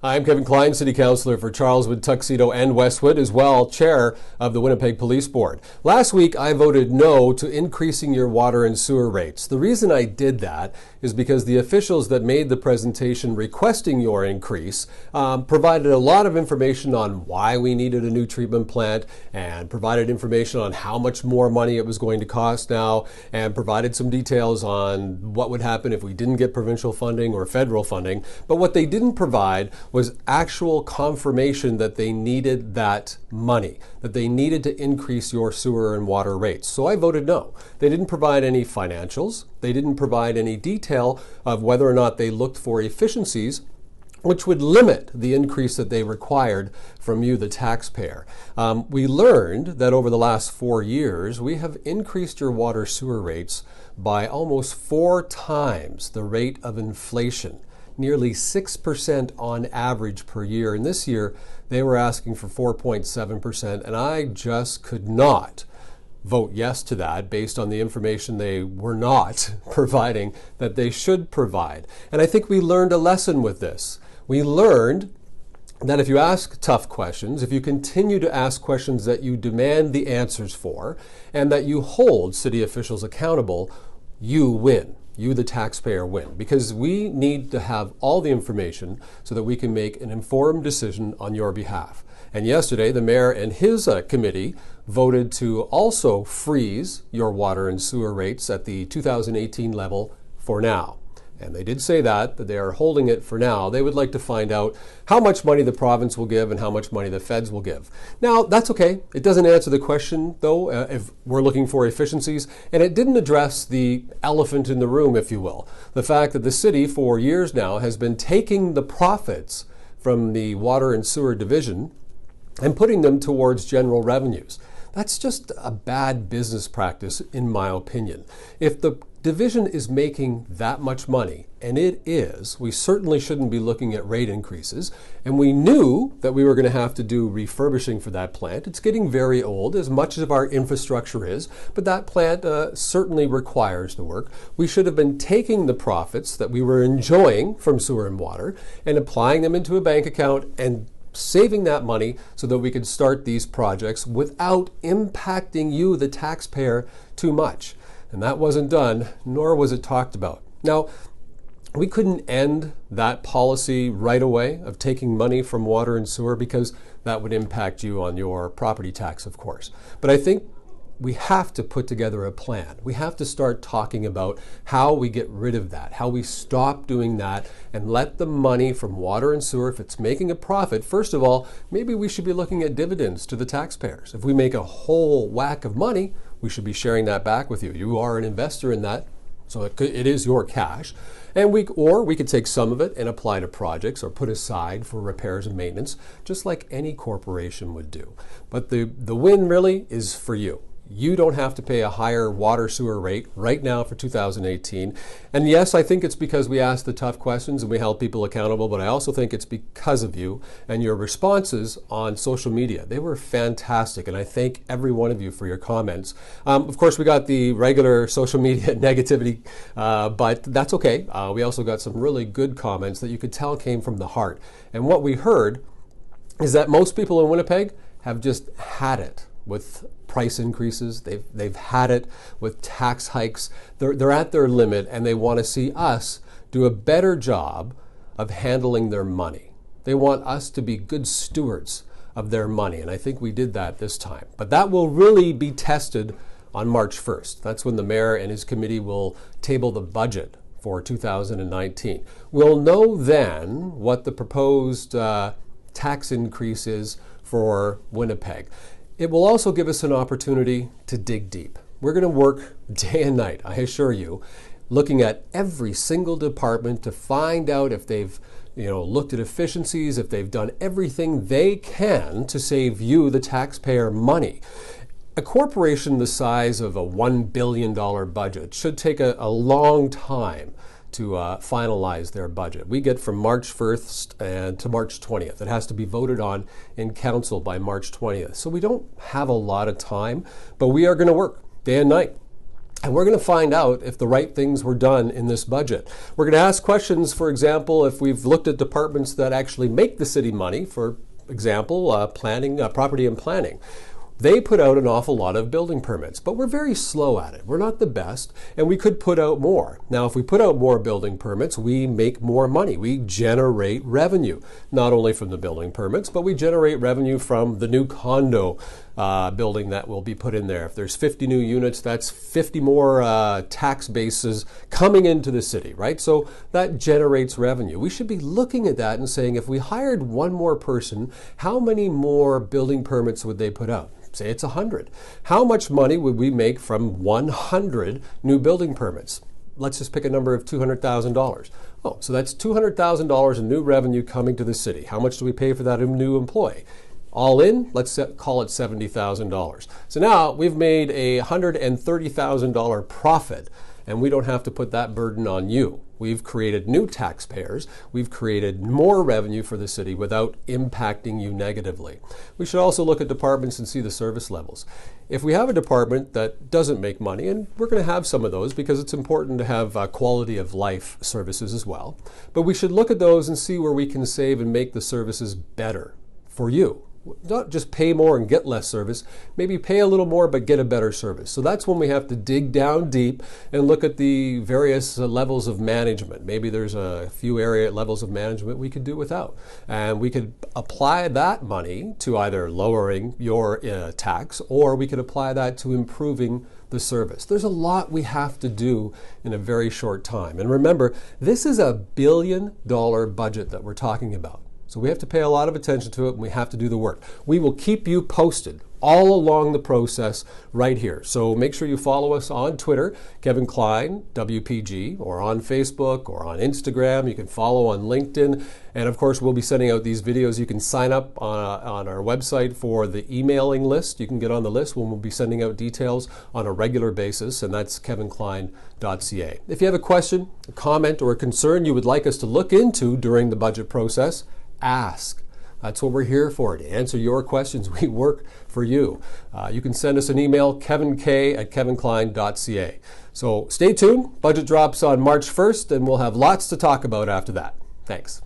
I'm Kevin Klein, City Councillor for Charleswood, Tuxedo, and Westwood, as well Chair of the Winnipeg Police Board. Last week, I voted no to increasing your water and sewer rates. The reason I did that is because the officials that made the presentation requesting your increase provided a lot of information on why we needed a new treatment plant and provided information on how much more money it was going to cost now and provided some details on what would happen if we didn't get provincial funding or federal funding. But what they didn't provide was actual confirmation that they needed that money, that they needed to increase your sewer and water rates. So I voted no. They didn't provide any financials. They didn't provide any detail of whether or not they looked for efficiencies which would limit the increase that they required from you, the taxpayer. We learned that over the last 4 years, we have increased your water sewer rates by almost 4 times the rate of inflation. Nearly 6% on average per year. And this year, they were asking for 4.7%, and I just could not vote yes to that based on the information they were not providing that they should provide. And I think we learned a lesson with this. We learned that if you ask tough questions, if you continue to ask questions that you demand the answers for, and that you hold city officials accountable, you win. You, the taxpayer, win, because we need to have all the information so that we can make an informed decision on your behalf. And yesterday, the mayor and his committee voted to also freeze your water and sewer rates at the 2018 level for now. And they did say that they are holding it for now. They would like to find out how much money the province will give and how much money the feds will give. Now, that's okay. It doesn't answer the question, though, if we're looking for efficiencies. And it didn't address the elephant in the room, if you will. The fact that the city, for years now, has been taking the profits from the water and sewer division and putting them towards general revenues. That's just a bad business practice, in my opinion. If the division is making that much money, and it is, we certainly shouldn't be looking at rate increases. And we knew that we were going to have to do refurbishing for that plant. It's getting very old, as much of our infrastructure is, but that plant certainly requires the work. We should have been taking the profits that we were enjoying from sewer and water and applying them into a bank account and saving that money so that we could start these projects without impacting you, the taxpayer, too much. And that wasn't done, nor was it talked about. Now, we couldn't end that policy right away of taking money from water and sewer because that would impact you on your property tax, of course. But I think we have to put together a plan. We have to start talking about how we get rid of that, how we stop doing that and let the money from water and sewer, if it's making a profit, first of all, maybe we should be looking at dividends to the taxpayers. If we make a whole whack of money, we should be sharing that back with you. You are an investor in that, so it is your cash. And we could take some of it and apply to projects or put aside for repairs and maintenance, just like any corporation would do. But the win really is for you. You don't have to pay a higher water sewer rate right now for 2018. And yes, I think it's because we asked the tough questions and we held people accountable, but I also think it's because of you and your responses on social media. They were fantastic, and I thank every one of you for your comments. Of course, we got the regular social media negativity, but that's okay. We also got some really good comments that you could tell came from the heart. And what we heard is that most people in Winnipeg have just had it with price increases. They've had it with tax hikes. They're at their limit, and they want to see us do a better job of handling their money. They want us to be good stewards of their money, and I think we did that this time. But that will really be tested on March 1st. That's when the mayor and his committee will table the budget for 2019. We'll know then what the proposed tax increase is for Winnipeg. It will also give us an opportunity to dig deep. We're going to work day and night, I assure you, looking at every single department to find out if they've looked at efficiencies, if they've done everything they can to save you, the taxpayer, money. A corporation the size of a $1 billion budget should take a long time to finalize their budget. We get from March 1st and to March 20th. It has to be voted on in council by March 20th. So we don't have a lot of time, but we are going to work day and night. And we're going to find out if the right things were done in this budget. We're going to ask questions, for example, if we've looked at departments that actually make the city money, for example, planning, property and planning. They put out an awful lot of building permits, but we're very slow at it. We're not the best, and we could put out more. Now, if we put out more building permits, we make more money. We generate revenue, not only from the building permits, but we generate revenue from the new condo building that will be put in there. If there's 50 new units, that's 50 more tax bases coming into the city, right? So that generates revenue. We should be looking at that and saying, if we hired one more person, how many more building permits would they put out? Say it's 100. How much money would we make from 100 new building permits? Let's just pick a number of $200,000. Oh, so that's $200,000 in new revenue coming to the city. How much do we pay for that new employee? All in, let's call it $70,000. So now we've made a $130,000 profit, and we don't have to put that burden on you. We've created new taxpayers. We've created more revenue for the city without impacting you negatively. We should also look at departments and see the service levels. If we have a department that doesn't make money, and we're going to have some of those because it's important to have quality of life services as well, but we should look at those and see where we can save and make the services better for you. Not just pay more and get less service, maybe pay a little more but get a better service. So that's when we have to dig down deep and look at the various levels of management. Maybe there's a few area levels of management we could do without. And we could apply that money to either lowering your tax, or we could apply that to improving the service. There's a lot we have to do in a very short time. And remember, this is $1 billion budget that we're talking about. So we have to pay a lot of attention to it, and we have to do the work. We will keep you posted all along the process right here. So make sure you follow us on Twitter, Kevin Klein, WPG, or on Facebook, or on Instagram. You can follow on LinkedIn. And of course, we'll be sending out these videos. You can sign up on our website for the emailing list. You can get on the list when we'll be sending out details on a regular basis, and that's kevinklein.ca. If you have a question, a comment, or a concern you would like us to look into during the budget process, ask. That's what we're here for, to answer your questions. We work for you. You can send us an email, kevinklein@kevinklein.ca. So stay tuned. Budget drops on March 1st, and we'll have lots to talk about after that. Thanks.